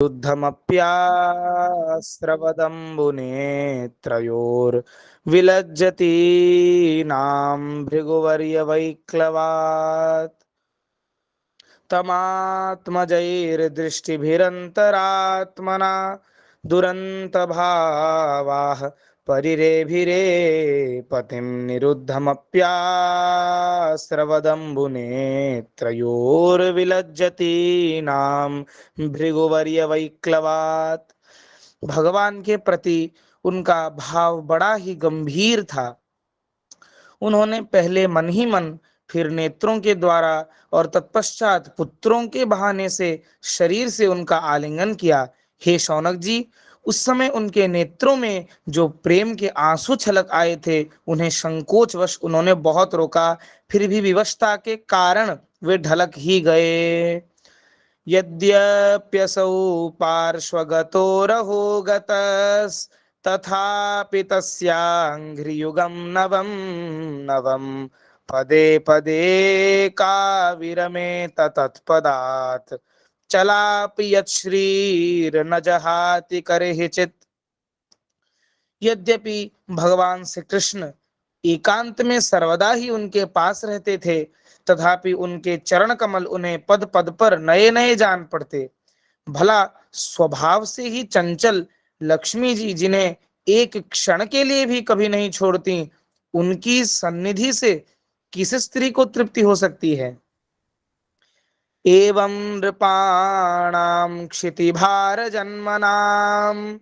युद्धमप्यास्त्रवदम्बुनेत्रयोर्विलज्जति नाम भृगुवर्य वैक्लवात् तमात्मजैर्दृष्टिभिरन्तरात्मना दुरन्तभावाः परिरेभिरे पतिं निरुद्धमप्यास्त्रवदम्बुनेत्रयोर्विलज्जति नाम भृगुवर्य वैक्लवात्। भगवान के प्रति उनका भाव बड़ा ही गंभीर था। उन्होंने पहले मन ही मन, फिर नेत्रों के द्वारा और तत्पश्चात पुत्रों के बहाने से शरीर से उनका आलिंगन किया। हे शौनक जी, उस समय उनके नेत्रों में जो प्रेम के आंसू छलक आए थे, उन्हें संकोचवश उन्होंने बहुत रोका, फिर भी विवशता के कारण वे ढलक ही गए। यद्यप्यसौ पार्श्वगतो रहो गतस् तथापि तस्याङ्घ्रियुगं नवं नवं पदे पदे काविरमेत तत्पदात् चलापि यच्छ्रीर्न जहाति करहिचित्। यद्यपि भगवान श्री कृष्ण एकांत में सर्वदा ही उनके पास रहते थे, तथापि उनके चरण कमल उन्हें पद पद पर नए नए जान पड़ते। भला स्वभाव से ही चंचल लक्ष्मी जी, जिन्हें एक क्षण के लिए भी कभी नहीं छोड़ती, उनकी सन्निधि से किस स्त्री को तृप्ति हो सकती है। एवं नृपाणां क्षितिभार जन्मनां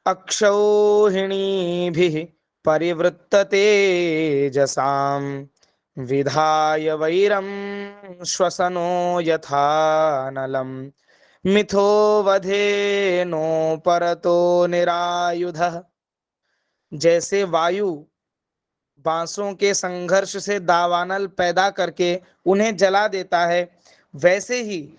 अक्षौहिणीभिः परिवृत्ततेजसां विधाय वैरं श्वसनो यथानलं मिथो वधेनो परतो निरायुधः। जैसे वायु बांसों के संघर्ष से दावानल पैदा करके उन्हें जला देता है, वैसे ही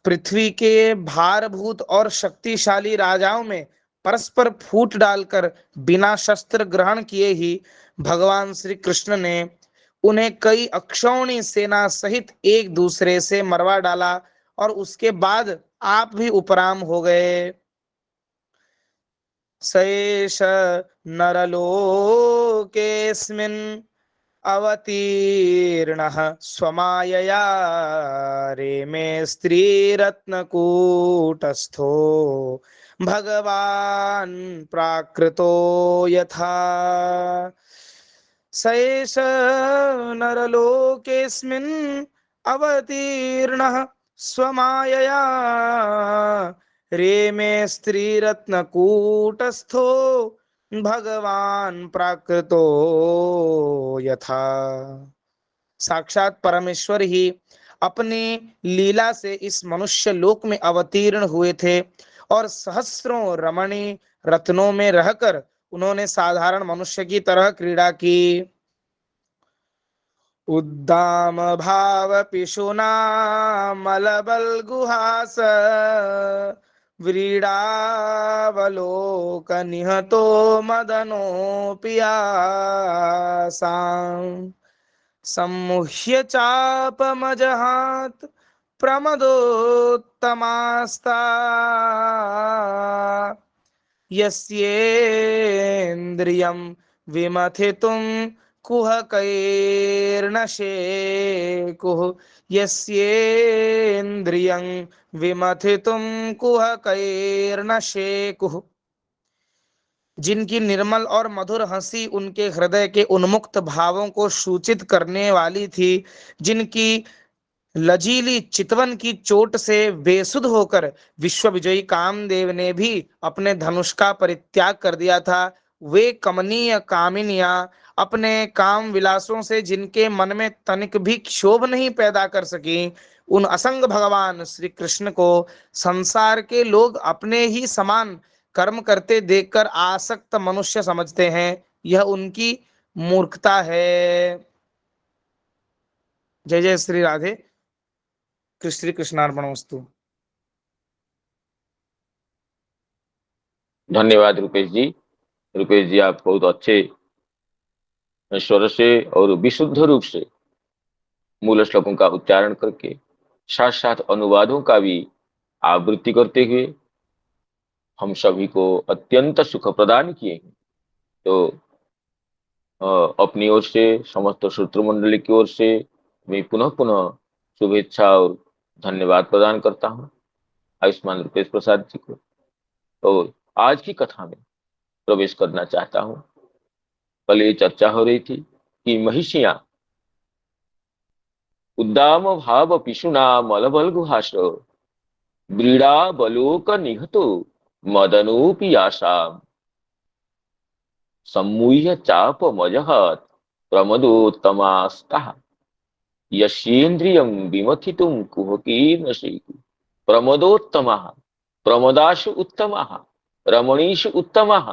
पृथ्वी के भारभूत और शक्तिशाली राजाओं में परस्पर फूट डालकर बिना शस्त्र ग्रहण किए ही भगवान श्री कृष्ण ने उन्हें कई अक्षौणी सेना सहित एक दूसरे से मरवा डाला, और उसके बाद आप भी उपराम हो गए। सैष नरलोकेऽस्मिन् अवतीर्णः स्वमायया रेमे स्त्रीरत्नकूटस्थो भगवान् प्राकृतो यथा। सैष नरलोकेऽस्मिन् अवतीर्णः स्वमायया रेमे स्त्रीरत्नकूटस्थो भगवान प्राकृतो यथा। साक्षात परमेश्वर ही अपनी लीला से इस मनुष्य लोक में अवतीर्ण हुए थे, और सहस्रों रमणी रत्नों में रहकर उन्होंने साधारण मनुष्य की तरह क्रीड़ा की। उद्दाम भाव पिशुना मलबल गुहास व्रीडावलोकनिहतो मदनो पियासां सम्मुह्य चापमजहात प्रमदोत्तमास्ता यस्येन्द्रियं विमथितुं कुहकैर्न शेकुः यस्येन्द्रियं विमथितुं कुहकैर्न शेकुः। जिनकी निर्मल और मधुर हंसी उनके हृदय के उन्मुक्त भावों को सूचित करने वाली थी, जिनकी लजीली चितवन की चोट से बेसुध होकर विश्व विजयी कामदेव ने भी अपने धनुष का परित्याग कर दिया था, वे कमनीय कामिनियां अपने काम विलासों से जिनके मन में तनिक भी क्षोभ नहीं पैदा कर सकी, उन असंग भगवान श्री कृष्ण को संसार के लोग अपने ही समान कर्म करते देखकर आसक्त मनुष्य समझते हैं। यह उनकी मूर्खता है। जय जय श्री राधे श्री कृष्णार्पणमस्तु। धन्यवाद रुपेश जी। रुपेश जी, आप बहुत अच्छे स्वर से और विशुद्ध रूप से मूल श्लोकों का उच्चारण करके साथ साथ अनुवादों का भी आवृत्ति करते हुए हम सभी को अत्यंत सुख प्रदान किए हैं। तो अपनी ओर से, समस्त श्रोतृ मंडली की ओर से मैं पुनः पुनः शुभेच्छा और धन्यवाद प्रदान करता हूँ आयुष्मान रुपेश प्रसाद जी को। और आज की कथा में प्रवेश करना चाहता हूँ। कल ये चर्चा हो रही थी कि महिषियां उद्दाम भाव पिशुना मलबल गुहाश व्रीड़ा बलोक निहतो मदनोपि आशा सम्मूह्य चाप मजहत प्रमदोत्तमास्ता यस्येन्द्रियं विमथितुं कुहकीर्नशीकुः प्रमदोत्तमः प्रमदाशु उत्तमः रमणीषु उत्तमः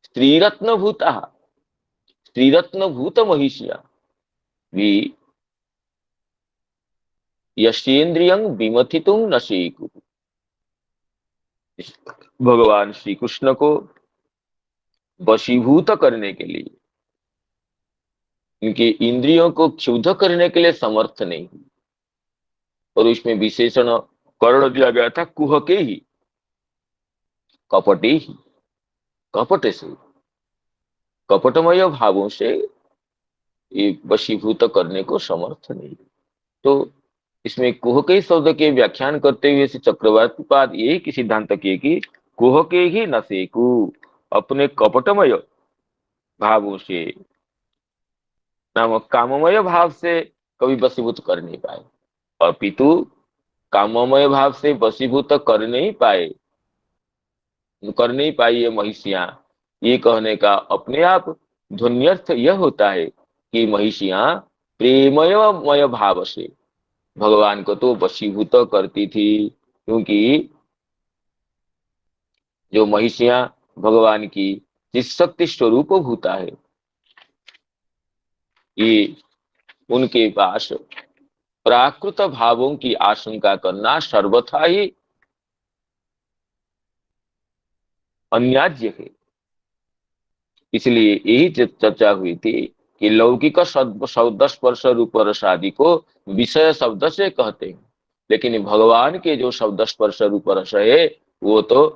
स्त्रीरत्नभूतः स्त्रीरत्नभूत महिषिया वि यस्येन्द्रियं विमथितुं नशीकुः। भगवान श्री कृष्ण को वशीभूत करने के लिए, इनके इंद्रियों को क्षुब्ध करने के लिए समर्थ नहीं हुई। और उसमें विशेषण कर्ण दिया गया था कुहके ही, कपटे ही, कपट से, कपटमय भावों से ये वशीभूत करने को समर्थ नहीं। तो इसमें कुहके शब्द के व्याख्यान करते हुए श्री चक्रवर्ती पाद यही की सिद्धांत किए कि कुहके ही नसेकु, अपने कपटमय भावों से, नामक काममय भाव से कभी वशीभूत कर नहीं पाए। और पितु काममय भाव से वशीभूत कर नहीं पाए, कर नहीं पाई ये महिषियां, ये कहने का अपने आप ध्वन्यर्थ यह होता है कि महिषियां प्रेममय भाव से भगवान को तो वशीभूत करती थी। क्योंकि जो महिषियां भगवान की जिस शक्ति स्वरूप भूता है, ये उनके पास प्राकृत भावों की आशंका करना सर्वथा ही अन्याज्य है। इसलिए यही चर्चा हुई थी कि लौकिक शब्द स्पर्श रूप रस आदि को विषय शब्द से कहते हैं, लेकिन भगवान के जो शब्द स्पर्श रूप रस है वो तो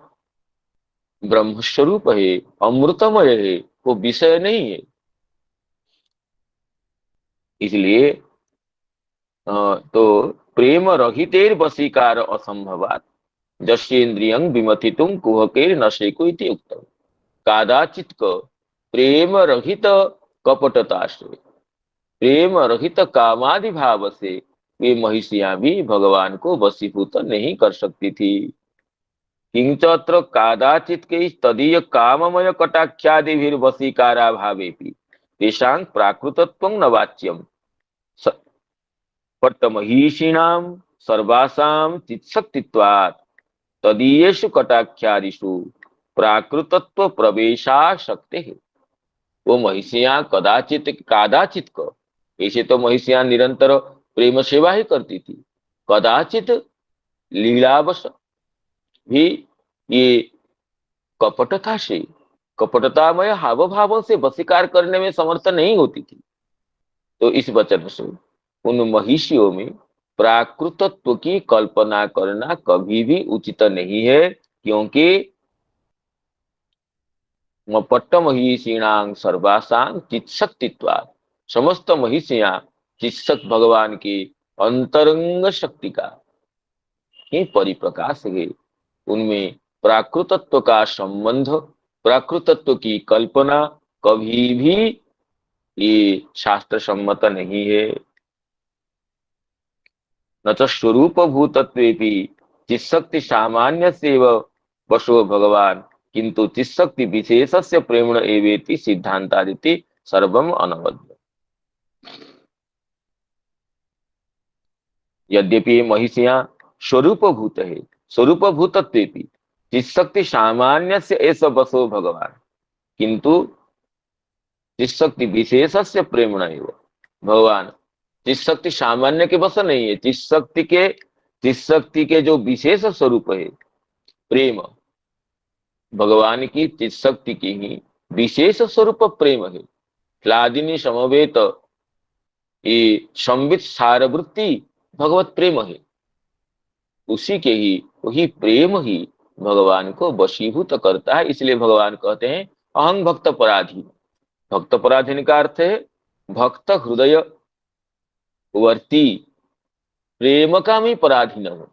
ब्रह्मस्वरूप है, अमृतमय है, वो विषय नहीं है। इसलिए तो प्रेम रहितेर वशीकार असंभवात जस्येन्द्रियं विमथितुं कुहकेर नशेको इति उक्तम्। कादाचित प्रेम रहित कपटता से, प्रेम रहित कामादि भाव से वे महिषियां भी भगवान को वशीभूत नहीं कर सकती थी। किंचत्र कादाचित के तदीय काममय कटाख्यादिभिर्वशीकारा भावेपि तेषां प्राकृतत्वं न वाच्यम्। पट्टमहीषिणां सर्वासां चित्शक्तित्वात् तदीयेषु कटाख्यादिषु प्राकृतत्व प्रवेशा शक्ति है। वो महिषियां कदाचित कादाचित को, ऐसे तो महिषियां निरंतर प्रेम सेवा ही करती थी, कदाचित लीलावश भी ये कपटता से, कपटतामय हाव भावों से वशीकार करने में समर्थ नहीं होती थी। तो इस वचन से उन महिषियों में प्राकृतत्व की कल्पना करना कभी भी उचित नहीं है, क्योंकि पट्ट महिषीणां सर्वासां चित्शक्तित्वात्, समस्त महिषियां चित्सक भगवान की अंतरंग शक्ति का ही परिप्रकाश है। उनमें प्राकृतत्व का संबंध, प्राकृतत्व की कल्पना कभी भी ये शास्त्र सम्मत नहीं है। न तो स्वरूप भूतत्वेपि चित्शक्ति सामान्य से वशो भगवान किंतु चित्शक्ति विशेषस्य प्रेमण एवेति सिद्धांतादिति सर्वम अनवद्य। यद्यपि महिषियां स्वरूप भूत है, स्वरूप भूतत्वेपि चित्शक्ति सामान्य से ऐसा वशो भगवान किंतु चित्शक्ति विशेषस्य प्रेमण एव भगवान चित्शक्ति सामान्य के वश नहीं है। चित्शक्ति के जो विशेष स्वरूप है प्रेम, भगवान की चित्शक्ति की ही विशेष स्वरूप प्रेम है। ह्लादिनी समवेत ये संवित सारवृत्ति भगवत प्रेम है। उसी के ही वही प्रेम ही भगवान को वशीभूत करता है। इसलिए भगवान कहते हैं अहं भक्त पराधीन। भक्त पराधीन का अर्थ है भक्त हृदय वर्ती प्रेम का मैं पराधीन हूं।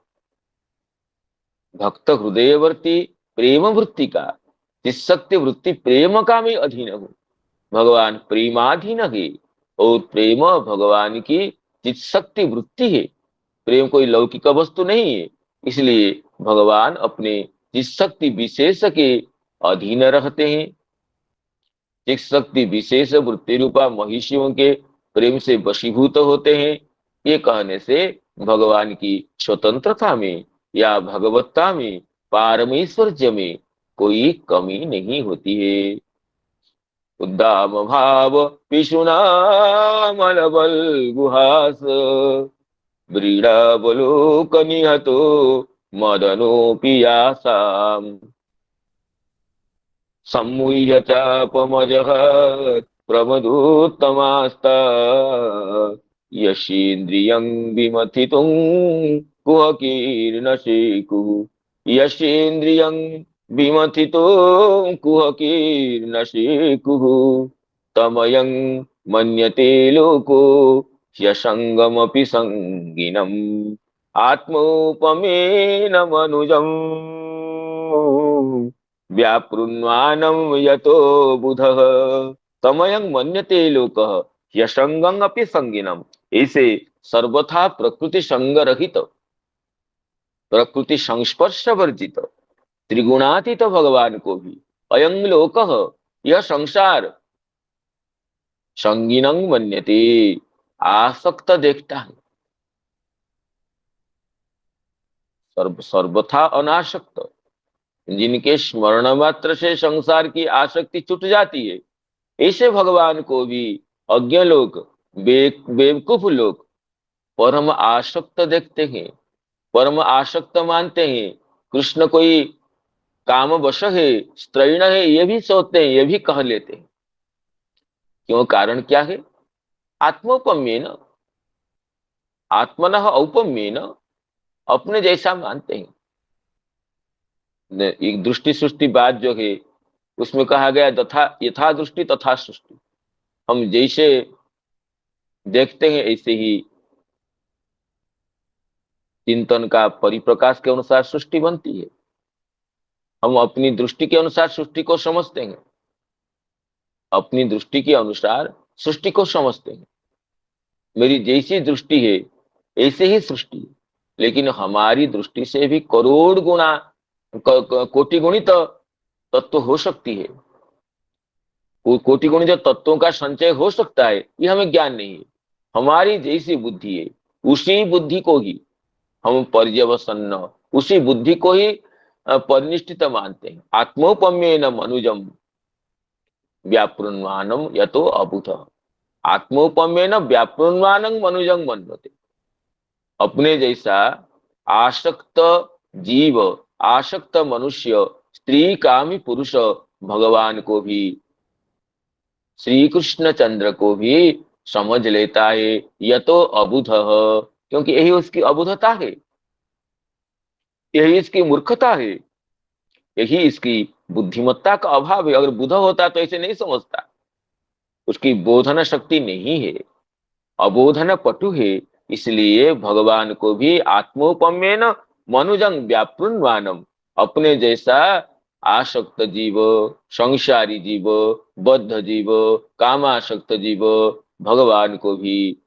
भक्त हृदयवर्ती प्रेम वृत्ति का, जिस वृत्ति प्रेम का मैं अधीन हूं। भगवान प्रेमाधीन है और प्रेम भगवान की चित्शक्ति वृत्ति है। प्रेम कोई लौकिक वस्तु नहीं है। इसलिए भगवान अपने चित्शक्ति विशेष के अधीन रहते हैं। चित्शक्ति विशेष वृत्ति रूपा महिषियों के प्रेम से वशीभूत होते हैं। ये कहने से भगवान की स्वतंत्रता में या भगवत्ता में, पारमेश्वर्य में कोई कमी नहीं होती है। उद्दाम भाव पिशुनामल बल गुहास व्रीडावलोक निहतो मदनो पियासाम सम्मुह्य चापमजहत् प्रमदोत्तमास्ता यशीन्द्रियं विमथितुं कुहकीर्णशेकुः यशीन्द्रियं विमथितुं कुहकीर्णशेकुः तमयं मन्यते लोको ह्यसङ्गमपि सङ्गिनम् आत्मोपमेन मनुजम् व्यापृन्वानं यतो बुधः तमयं मन्यते लोकः ह्यसंगं अपि संगिनम। ऐसे सर्वथा प्रकृति संग रहित, प्रकृति संस्पर्श वर्जित, त्रिगुणातीत भगवान को भी अयं लोकः, यह संसार, संगिनं मन्यते, आसक्त देखता है। सर्वथा अनासक्त, जिनके स्मरण मात्र से संसार की आसक्ति छूट जाती है, ऐसे भगवान को भी अज्ञ लोग, बेवकूफ लोग परम आसक्त देखते हैं, परम आसक्त मानते हैं। कृष्ण कोई काम वश है, स्त्रैण है, ये भी सोचते हैं, ये भी कह लेते हैं। क्यों? कारण क्या है? आत्मोपम्येन, आत्मनः औपम्येन, अपने जैसा मानते हैं। एक दृष्टि सृष्टि बात जो है उसमें कहा गया तथा यथा दृष्टि तथा सृष्टि। हम जैसे देखते हैं ऐसे ही चिंतन का परिप्रकाश के अनुसार सृष्टि बनती है। हम अपनी दृष्टि के अनुसार सृष्टि को समझते हैं, अपनी दृष्टि के अनुसार सृष्टि को समझते हैं। मेरी जैसी दृष्टि है ऐसे ही सृष्टि है, लेकिन हमारी दृष्टि से भी करोड़ गुना, कोटि गुणित तत्व हो सकती है। कोटि गुणित तत्वों का संचय हो सकता है, ये हमें ज्ञान नहीं है। हमारी जैसी बुद्धि है उसी बुद्धि को ही हम पर्यवसन्न, उसी बुद्धि को ही परिनिष्ठित मानते हैं। आत्मोपम्येन मनुजम व्यापृन्वानम यतो अबुध। आत्मोपम्येन व्यापृन्वानं मनुजं मन्यते। अपने जैसा आसक्त जीव, आसक्त मनुष्य, स्त्री कामी पुरुष भगवान को भी, श्री कृष्ण चंद्र को भी समझ लेता है। यतो अबुध, क्योंकि यही उसकी अबुधता है, यही इसकी मूर्खता है, यही इसकी बुद्धिमत्ता का अभाव है। अगर बुध होता तो ऐसे नहीं समझता। उसकी बोधन शक्ति नहीं है, अबोधन पटु है। इसलिए भगवान को भी आत्मोपम्येन मनुजं व्यापृन्वानम, अपने जैसा आसक्त जीव, संसारी जीव, बद्ध जीव, कामासक्त जीव भगवान को भी,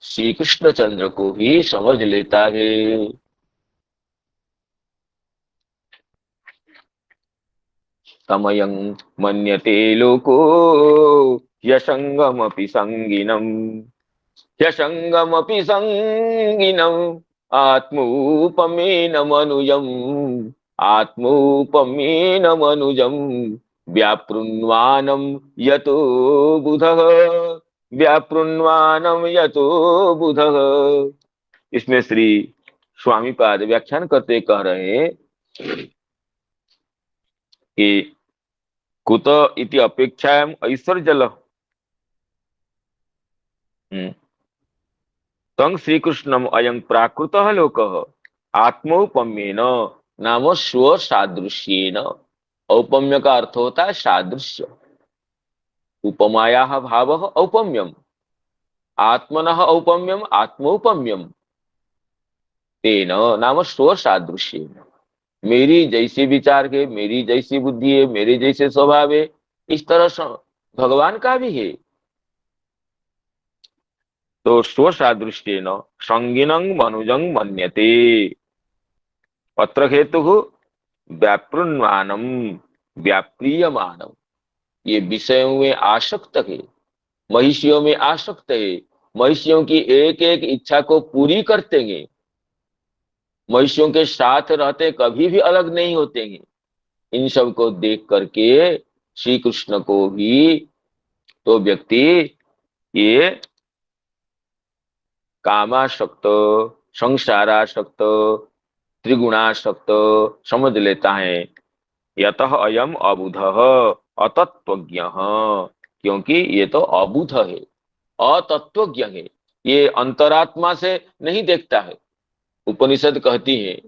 श्री कृष्ण चंद्र को भी समझ लेता है। तमयं मन्यते लोको ह्यसंगमपि संगिनम् ह्यसंगमपि संगिनम् आत्मोपमेन मनुजम् आत्मोपमेन मनुजम् व्यापृन्वानं यतो बुधः व्यापृन्वानं यतो बुधः। इसमें श्री स्वामीपाद व्याख्यान करते कह रहे हैं कि कुत इति अपेक्षायाम ऐश्वर्यजल तं श्रीकृष्णम अयं प्राकृतः लोकः आत्मौपम्येन नाम स्व सादृश्येन। औपम्य का अर्थ होता है सादृश्य। उपमाया भाव औपम्यम, आत्मनः औपम्यम आत्मौपम्यम, तेन नाम स्व सादृश्येन। मेरी जैसी विचार है, मेरी जैसी बुद्धि है, मेरे जैसे स्वभाव है, इस तरह भगवान का भी है। तो स्व सादृश्येन संगिनं मनुजं मन्यते। अत्र हेतु व्यापृन्मानम व्याप्रियमानम। ये विषयों में आसक्त है, महिषियों में आसक्त है, महिषियों की एक एक इच्छा को पूरी करते हैं, महिषियों के साथ रहते कभी भी अलग नहीं होते हैं। इन सब को देख करके श्री कृष्ण को भी तो व्यक्ति ये कामासक्त, संसारासक्त, त्रिगुणासक्त समझ लेता है। यतः अयम अबुधः अतत्वज्ञ, क्योंकि ये तो अबुध है, अतत्वज्ञ है, ये अंतरात्मा से नहीं देखता है। उपनिषद कहती है,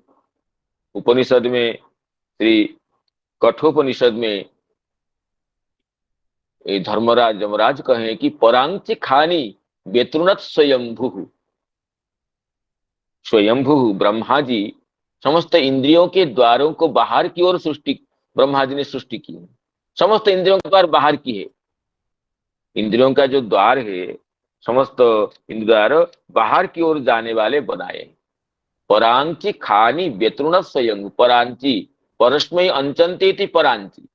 उपनिषद में श्री कठोपनिषद में ये धर्मराज यमराज कहे कि परांचि खानी व्यतृणत स्वयंभु। स्वयंभु ब्रह्मा जी समस्त इंद्रियों के द्वारों को बाहर की ओर सृष्टि, ब्रह्मा जी ने सृष्टि की है। समस्त इंद्रियों के द्वार बाहर की है। इंद्रियों का जो द्वार है, समस्त इंद्र द्वार बाहर की ओर जाने वाले बनाए हैं। परांची खानी व्यतृण स्वयं, परांची परस्मय अंचनते थी, परांची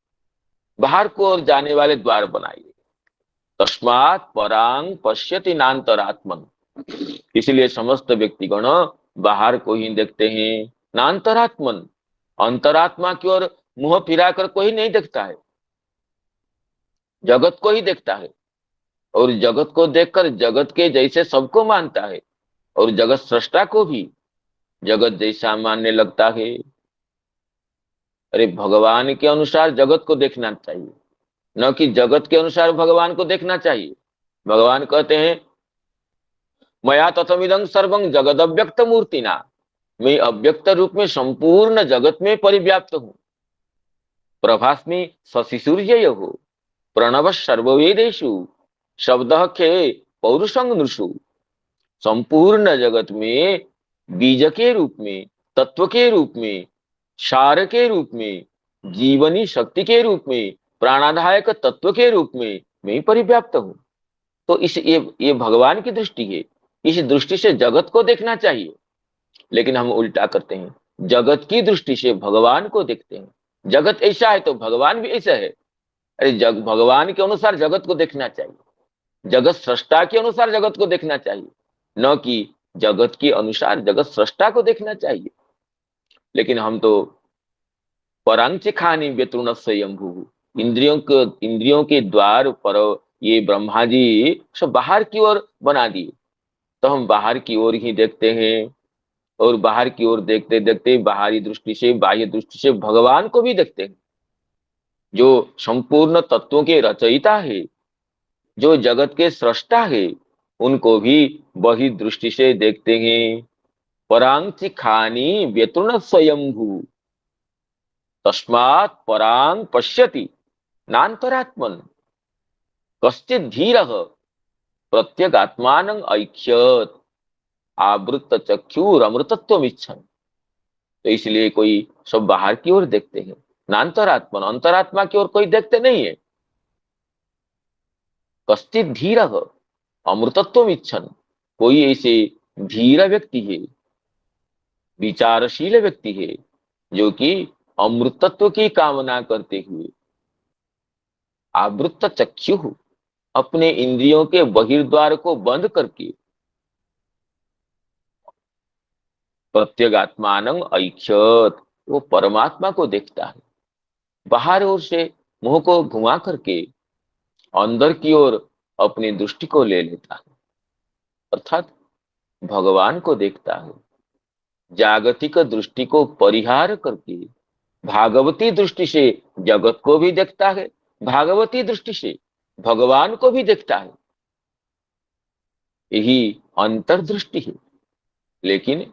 बाहर को ओर जाने वाले द्वार बनाए। तस्मात् परांग पश्यति नान्तरात्मन, इसलिए समस्त व्यक्तिगण बाहर को ही देखते हैं, नान्तरात्मन, अंतरात्मा की ओर मुंह फिराकर कोई नहीं देखता है, जगत को ही देखता है। और जगत को देखकर जगत के जैसे सबको मानता है, और जगत सृष्टा को भी जगत जैसा मानने लगता है। अरे भगवान के अनुसार जगत को देखना चाहिए, न कि जगत के अनुसार भगवान को देखना चाहिए। भगवान कहते हैं मया तथमिदं सर्वं जगद अव्यक्त मूर्तिना, मैं अव्यक्त रूप में संपूर्ण जगत में परिव्याप्त हूं। प्रभास्मि शशि सूर्ययोः, प्रणव सर्ववेदेषु, शब्द खे पौरुषं नृषु। संपूर्ण जगत में बीज के रूप में, तत्व के रूप में, सार के रूप में, जीवनी शक्ति के रूप में, प्राणाधायक तत्व के रूप में मैं परिव्याप्त हूं। तो इस ये भगवान की दृष्टि है। इस दृष्टि से जगत को देखना चाहिए, लेकिन हम उल्टा करते हैं, जगत की दृष्टि से भगवान को देखते हैं। जगत ऐसा है तो भगवान भी ऐसा है। अरे भगवान के अनुसार जगत को देखना चाहिए, जगत सृष्टा के अनुसार जगत को देखना चाहिए, न कि जगत के अनुसार जगत सृष्टा को देखना चाहिए। लेकिन हम तो परांच खानी व्यतृण स्वयंभू, इंद्रियों के द्वार पर ये ब्रह्मा जी सब बाहर की ओर बना दिए, तो हम बाहर की ओर ही देखते हैं। और बाहर की ओर देखते देखते बाहरी दृष्टि से, बाह्य दृष्टि से भगवान को भी देखते हैं, जो संपूर्ण तत्वों के रचयिता है, जो जगत के सृष्टा है, उनको भी वही दृष्टि से देखते हैं। परांचि खानी व्यतृण स्वयंभू, तस्मात् परांग पश्यति नान्तरात्मन, कश्चित् धीरः प्रत्यगात्मानं ऐक्ष्यत् आवृत्त चक्षुर अमृतत्व इच्छन। तो इसलिए कोई सब बाहर की ओर देखते हैं, नान्तरात्मन, अंतरात्मा की ओर कोई देखते नहीं है। कश्चित् धीरः अमृतत्व इच्छन, कोई ऐसे धीर व्यक्ति है, विचारशील व्यक्ति है, जो कि अमृतत्व की कामना करते हुए आवृत्त चक्षु, अपने इंद्रियों के बहिर्द्वार को बंद करके प्रत्यगात्मान ऐक्षत, वो परमात्मा को देखता है। बाहर ओर से मुंह को घुमा करके अंदर की ओर अपनी दृष्टि को ले लेता है, अर्थात भगवान को देखता है। जागतिक दृष्टि को परिहार करके भागवती दृष्टि से जगत को भी देखता है, भागवती दृष्टि से भगवान को भी देखता है। यही अंतर्दृष्टि है। लेकिन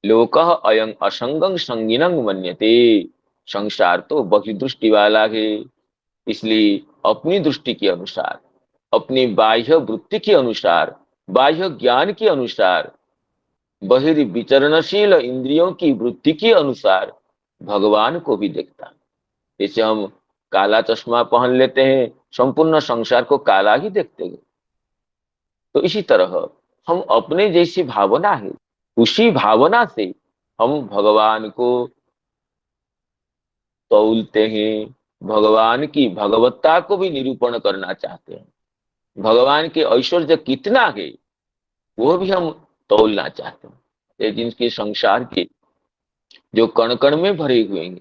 लोकः अयं असंगं संगिनं मन्यते। संसार तो बहिर्दृष्टि वाला है, इसलिए अपनी दृष्टि के अनुसार, अपनी बाह्य वृत्ति के अनुसार, बाह्य ज्ञान के अनुसार, बहिर्विचरणशील इंद्रियों की वृत्ति के अनुसार भगवान को भी देखता है। जैसे हम काला चश्मा पहन लेते हैं, संपूर्ण संसार को काला ही देखते हैं। तो इसी तरह हम अपने जैसी भावना है, उसी भावना से हम भगवान को तौलते हैं, भगवान की भगवत्ता को भी निरूपण करना चाहते हैं, भगवान के ऐश्वर्य कितना है वो भी हम तौलना चाहते हैं। ये जिनके संसार के जो कण कण में भरे हुए हैं,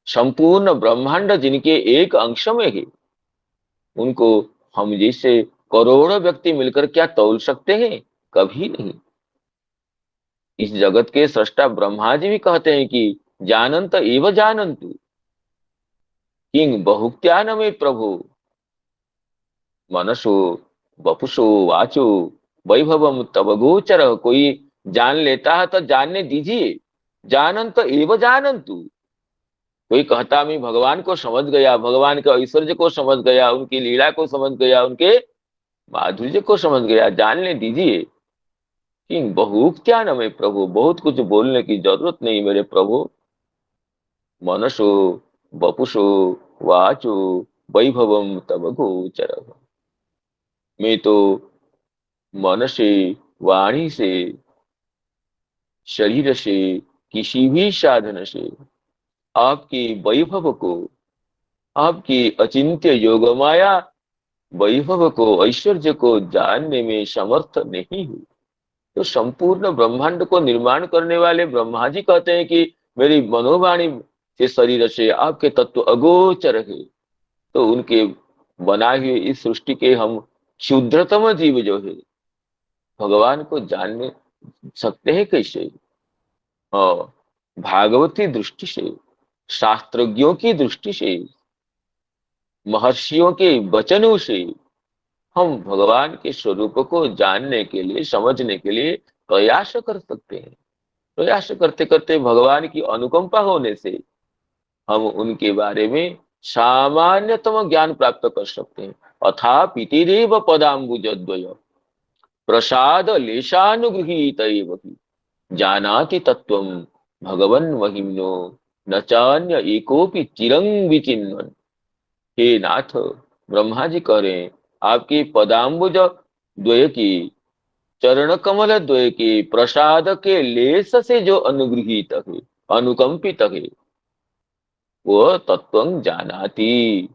संपूर्ण ब्रह्मांड जिनके एक अंश में है, उनको हम जैसे करोड़ों व्यक्ति मिलकर क्या तौल सकते हैं? कभी नहीं। इस जगत के सृष्टा ब्रह्मा जी भी कहते हैं कि जानंत एव जानंतु किंग बहुक्त्या न मे प्रभु मनसो वपुषो वाचो वैभवम तब गोचर। कोई जान लेता है तो जानने दीजिए, जानंत एव जानंतु। कोई कहता मैं भगवान को समझ गया, भगवान के ऐश्वर्य को समझ गया, उनकी लीला को समझ गया, उनके माधुर्य को समझ गया, जानने दीजिए। कि बहुक्त्या न मैं प्रभु, बहुत कुछ बोलने की जरूरत नहीं मेरे प्रभु। मनसो वपुषो वाचो वैभवम तब गोचर। मैं तो मन से, वाणी से, शरीर से, किसी भी साधन से आपकी वैभव को, आपकी अचिंत्य योग माया वैभव को, ऐश्वर्य को जानने में समर्थ नहीं हूं। तो संपूर्ण ब्रह्मांड को निर्माण करने वाले ब्रह्मा जी कहते हैं कि मेरी मनोवाणी के शरीर से आपके तत्व अगोचर है। तो उनके बनाए हुए इस सृष्टि के हम क्षुद्रतम जीव जो है, भगवान को जानने सकते हैं कैसे? हाँ, भागवती दृष्टि से, शास्त्रज्ञों की दृष्टि से, महर्षियों के वचनों से हम भगवान के स्वरूप को जानने के लिए, समझने के लिए प्रयास कर सकते हैं। प्रयास करते करते भगवान की अनुकंपा होने से हम उनके बारे में सामान्यतम ज्ञान प्राप्त कर सकते हैं। अथा पितिरेव पदाम्बुजद्वय प्रसाद लेशानुगृहीत जानाति तत्वं भगवन् महिम्नो न चान्य एकोपि चिरं विचिन्वन्। हे नाथ, ब्रह्मा जी कह रहे हैं आपके पदाम्बुज द्वय की, चरण कमल द्वय के प्रसाद के लेस से जो अनुगृहीत है, अनुकंपित है, वो तत्वं जानाति।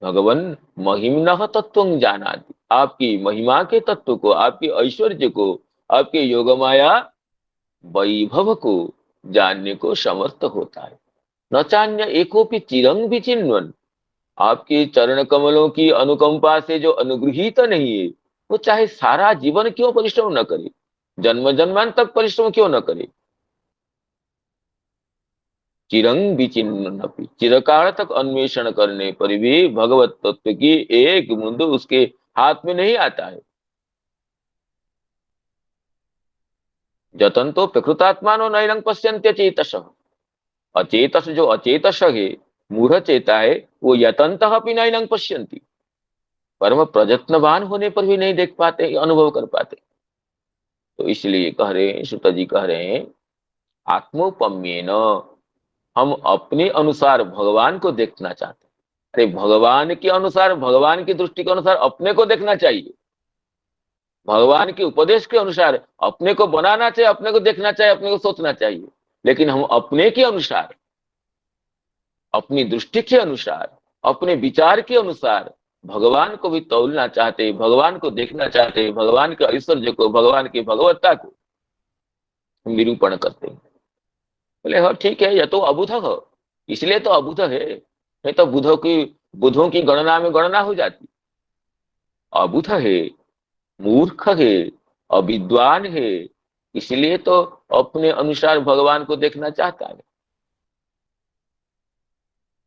भगवन् महिम्नः तत्वं जानाति, आपकी महिमा के तत्व को, आपके ऐश्वर्य को, आपके योग माया वैभव को जानने को समर्थ होता है। न चान्य एकोपि चिरं विचिन्वन्, आपके चरण कमलों की अनुकंपा से जो अनुगृहीत नहीं है, वो चाहे सारा जीवन क्यों परिश्रम न करे, जन्म जन्मांतर तक परिश्रम क्यों न करे, चिरं विचिन्वन्, चिरकाल तक अन्वेषण करने पर भी भगवत तत्व की एक बूंद उसके हाथ में नहीं आता है। जतन्तो प्रकृतात्मानो नैनं पश्यन्त्य चेतसः। अचेतस जो अचेतस है, मूढ़ चेता है, वो यतन्तः अपि नैनं पश्यन्ति, परम प्रयत्नवान होने पर भी नहीं देख पाते, अनुभव कर पाते। तो इसलिए कह रहे हैं, सुत जी कह रहे हैं, आत्मोपम्येन, हम अपने अनुसार भगवान को देखना चाहते हैं। अरे भगवान के अनुसार, भगवान की दृष्टि के अनुसार अपने को देखना चाहिए। भगवान के उपदेश के अनुसार अपने को बनाना चाहिए, अपने को देखना चाहिए, अपने को सोचना चाहिए। लेकिन हम अपने के अनुसार, अपनी दृष्टि के अनुसार, अपने विचार के अनुसार भगवान को भी तौलना चाहते, भगवान को देखना चाहते, भगवान के ऐश्वर्य को, भगवान की भगवत्ता को निरूपण करते हैं। बोले हाँ ठीक है, यह तो अबुध हो, इसलिए तो अबुध है, नहीं तो बुधों की गणना में गणना हो जाती। अबुध है, मूर्ख है, अविद्वान है, इसलिए तो अपने अनुसार भगवान को देखना चाहता है।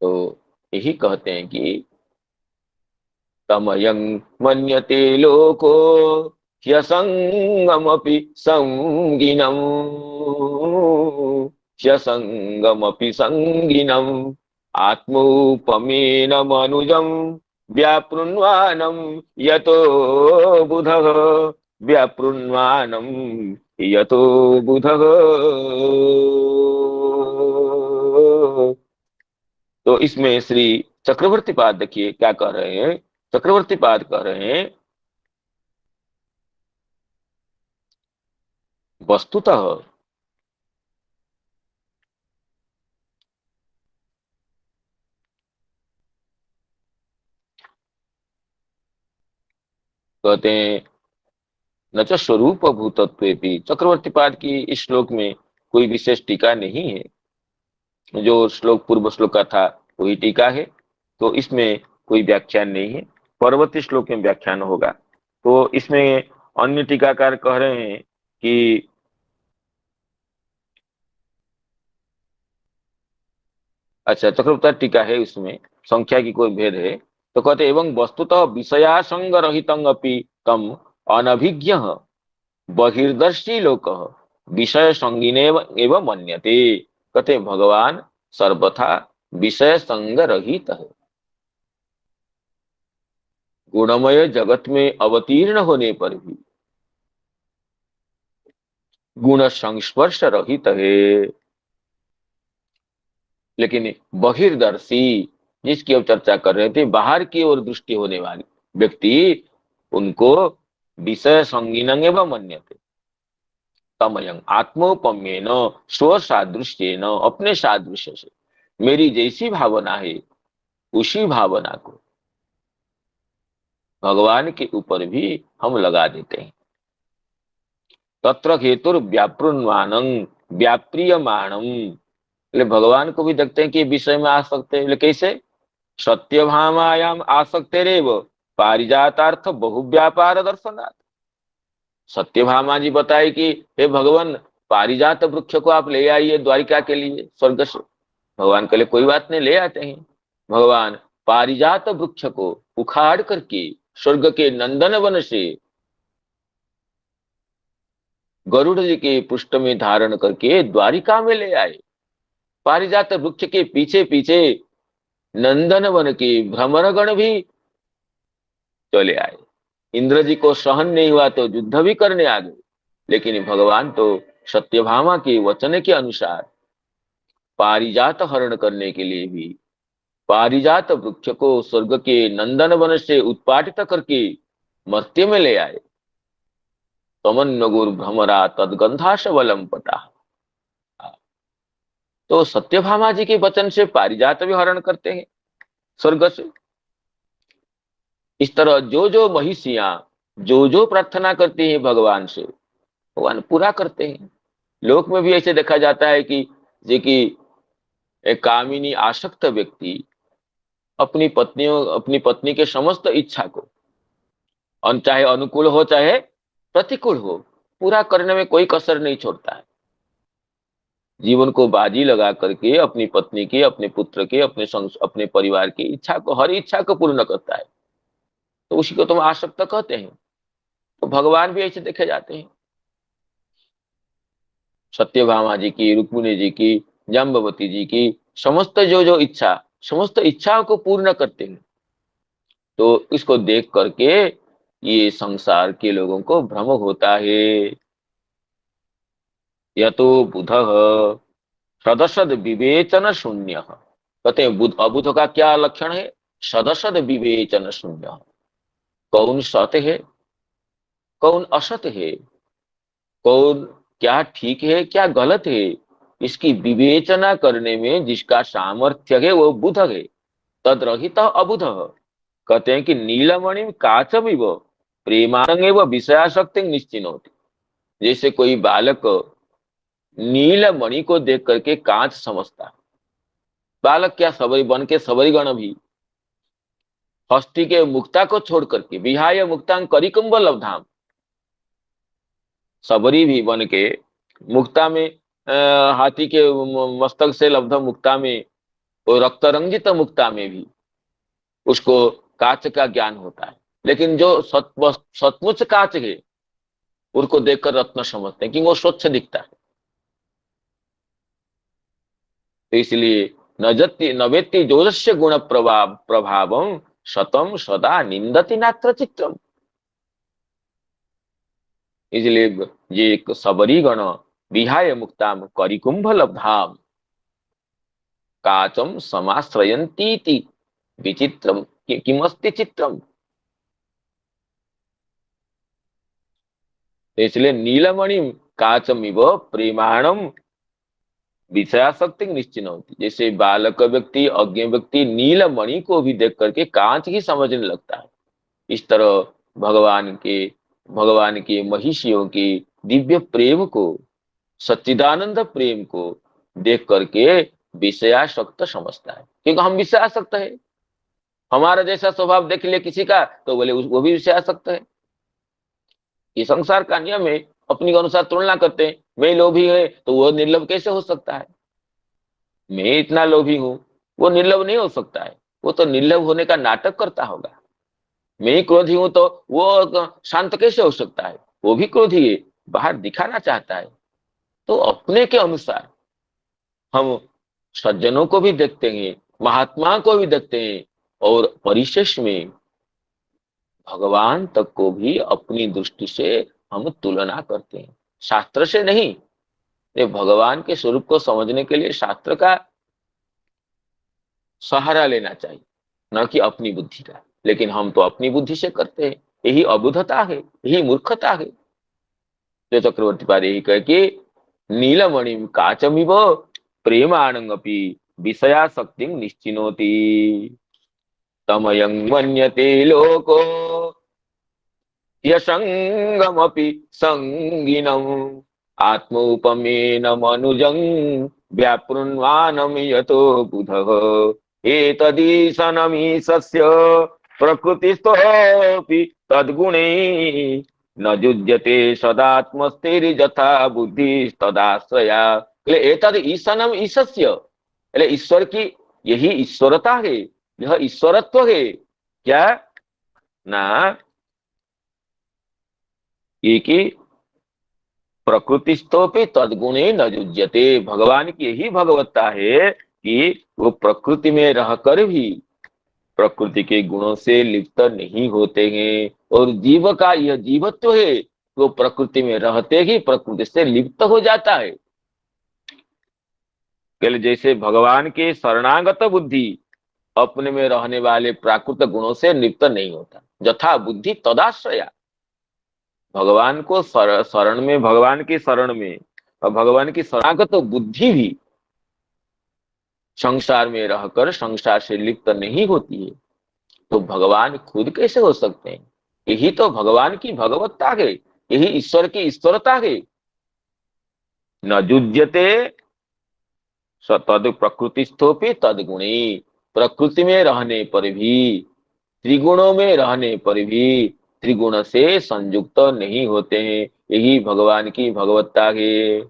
तो यही कहते हैं कि तमयं मन्यते लोको ह्यसंगमपि संगिनम्, ह्यसंगमपि संगिनम्, आत्मौपमेन मनुजम् व्यापृण्वानम् यतो बुधः, व्यापृण्वानम् यतो बुधः। तो इसमें श्री चक्रवर्ती पाद देखिए क्या कह रहे हैं। चक्रवर्ती पाद कह रहे हैं, वस्तुतः कहते हैं, न च स्वरूप भूतत्व भी। चक्रवर्ती पाद की इस श्लोक में कोई विशेष टीका नहीं है, जो श्लोक पूर्व श्लोक का था वही टीका है, तो इसमें कोई व्याख्यान नहीं है। परवर्ती श्लोक में व्याख्यान होगा। तो इसमें अन्य टीकाकार कह रहे हैं कि अच्छा, चक्रवर्ती टीका है, उसमें संख्या की कोई भेद है। तो कहते एवं वस्तुतः विषयासंग रहितं अपि तम अनभिज्ञ बहिर्दर्शी लोक विषय संगीन एवं मन्यते। कहते भगवान सर्वथा विषय संग रहित है, गुणमय जगत में अवतीर्ण होने पर भी गुण संस्पर्श रहित है। लेकिन बहिर्दर्शी, जिसकी अब चर्चा कर रहे थे, बाहर की ओर दृष्टि होने वाली व्यक्ति, उनको विषय संगीन एवं मन्यते तमयं आत्मोपम्येन स्व सादृश्येन, अपने सादृश्य से मेरी जैसी भावना है उसी भावना को भगवान के ऊपर भी हम लगा देते हैं। तत्र हेतुर व्यापृण्वानं व्याप्रियमाणम, भगवान को भी देखते हैं कि विषय में आ सकते हैं, कैसे? सत्यभामायाम आसक्तेरेव पारिजातार्थ बहुव्यापार दर्शनात्। सत्यभामा जी बताए कि हे भगवान, पारिजात वृक्ष को आप ले आइए द्वारिका के लिए स्वर्ग से। भगवान के लिए कोई बात नहीं, ले आते हैं। भगवान पारिजात वृक्ष को उखाड़ करके स्वर्ग के नंदन वन से गरुड़ जी के पृष्ठ में धारण करके द्वारिका में ले आए। पारिजात वृक्ष के पीछे पीछे नंदन वन के भ्रमरगण भी चले आए। इंद्र जी को सहन नहीं हुआ तो युद्ध भी करने आ गए, लेकिन भगवान तो सत्यभामा के वचन के अनुसार पारिजात हरण करने के लिए भी पारिजात वृक्ष को स्वर्ग के नंदन वन से उत्पाटित करके मर्त्य में ले आए। तमन्नगुर भ्रमरा तदगंधाश वलम पटा। तो सत्यभामा जी के वचन से पारिजात भी हरण करते हैं स्वर्ग से। इस तरह जो जो महिषियां जो जो प्रार्थना करती हैं भगवान से, भगवान पूरा करते हैं। लोक में भी ऐसे देखा जाता है कि जे कि एक कामिनी आसक्त व्यक्ति अपनी पत्नी के समस्त इच्छा को, चाहे अनुकूल हो चाहे प्रतिकूल हो, पूरा करने में कोई कसर नहीं छोड़ता है। जीवन को बाजी लगा करके अपनी पत्नी की, अपने पुत्र के, अपने परिवार की इच्छा को, हर इच्छा को पूर्ण करता है। तो उसी को तुम आसक्त कहते हैं। तो भगवान भी ऐसे देखे जाते हैं। सत्यभामा जी की, रुक्मिणी जी की, जाम्बवती जी की समस्त जो जो इच्छा, समस्त इच्छाओं को पूर्ण करते हैं। तो इसको देख करके ये संसार के लोगों को भ्रम होता है। यतो बुधः सदसद विवेचन शून्य। कहते हैं बुध, अबुध का क्या लक्षण है? सदसद विवेचन शून्य। कौन सत्य है, कौन असत है, कौन क्या ठीक है क्या गलत है, इसकी विवेचना करने में जिसका सामर्थ्य है वो बुध है। तद रहित अबुध। कहते हैं कि नीलमणि काचमिव प्रेमानंग विषयासक्ति निश्चिन होती। जैसे कोई बालक नीलमणि को देख करके कांच समझता है। बालक क्या, सबरी बन के सबरीगण भी हस्ती के मुक्ता को छोड़ करके विहाय मुक्तांग करिकुंभ लब्धाम, सबरी भी बन के मुक्ता में हाथी के मस्तक से लब्ध मुक्ता में, और रक्त रंजित मुक्ता में भी उसको कांच का ज्ञान होता है। लेकिन जो सचमुच कांच है उसको देखकर रत्न समझते हैं क्योंकि वो स्वच्छ दिखता है। तो इसलिए नजति नवेत्ति जोजस्य गुण प्रभावम शतम सदा निंदति नात्र चित्रम। इसलिए ये एक सबरी गण विहाय मुक्ताम करिकुंभ लब्धाम काचम समाश्रयन्तीति विचित्रम किमस्ति चित्रम। तो इसलिए नीलमणि काचमिव प्रेमाणम विषयासक्ति निश्चित होती। जैसे बालक व्यक्ति अज्ञ व्यक्ति नीलमणि को भी देख करके कांच ही समझने लगता है, इस तरह भगवान के महिषियों के दिव्य प्रेम को, सच्चिदानंद प्रेम को देख करके विषयासक्त समझता है। क्योंकि हम विषयासक्त है, हमारा जैसा स्वभाव देख ले किसी का तो बोले वो भी विषयासक्त है। ये संसार का नियम है, अपनी के अनुसार तुलना करते हैं। मैं लोभी है तो वो निर्लोभ कैसे हो सकता है, मैं इतना लोभी हूं, वो निर्लोभ नहीं हो सकता है, वो तो निर्लोभ होने का नाटक करता होगा। मैं ही क्रोधी हूं तो वो शांत कैसे हो सकता है, वो भी क्रोधी है, बाहर दिखाना चाहता है। तो अपने के अनुसार हम सज्जनों को भी देखते हैं, महात्मा को भी देखते हैं, और परिशेष में भगवान तक को भी अपनी दृष्टि से हम तुलना करते हैं, शास्त्र से नहीं। ये भगवान के स्वरूप को समझने के लिए शास्त्र का सहारा लेना चाहिए, न कि अपनी बुद्धि का। लेकिन हम तो अपनी बुद्धि से करते हैं, यही अबुधता है, यही मूर्खता है। जो चक्रवर्ती पाद यही कह कि नीलमणि काचमिव प्रेमाणंगपि विषयासक्ति निश्चिनोति तमयं मन्यते लोको यसंगमपि संगिनम् आत्मोपमेन मनुजं व्यापृण्वानं यतो बुधः एतदीशनमीशस्य प्रकृतिस्थोऽपि तद्गुणे न युज्यते सदात्मस्थिर्यथा बुद्धिस्तदाश्रया। एतद ईशनम ईशस्य, ईश्वर की यही ईश्वरता है, यह ईश्वरत्व है। क्या ना ये कि प्रकृतिस्थोपि तद्गुणे न युज्यते, भगवान की यही भगवत्ता है कि वो प्रकृति में रहकर भी प्रकृति के गुणों से लिप्त नहीं होते हैं। और जीव का यह जीवत्व है, वो प्रकृति में रहते ही प्रकृति से लिप्त हो जाता है। जैसे भगवान के शरणागत बुद्धि अपने में रहने वाले प्राकृत गुणों से लिप्त नहीं होता, यथा बुद्धि तदाश्रया। भगवान को शरण में, भगवान की शरण में और भगवान की शरणागत बुद्धि भी संसार में रहकर संसार से लिप्त नहीं होती है, तो भगवान खुद कैसे हो सकते हैं। यही तो भगवान की भगवत्ता है, यही ईश्वर की ईश्वरता है। न युज्यते तद प्रकृतिस्थोपि तदगुणी, प्रकृति में रहने पर भी, त्रिगुणों में रहने पर भी त्रिगुण से संयुक्त नहीं होते हैं, यही भगवान की भगवत्ता है।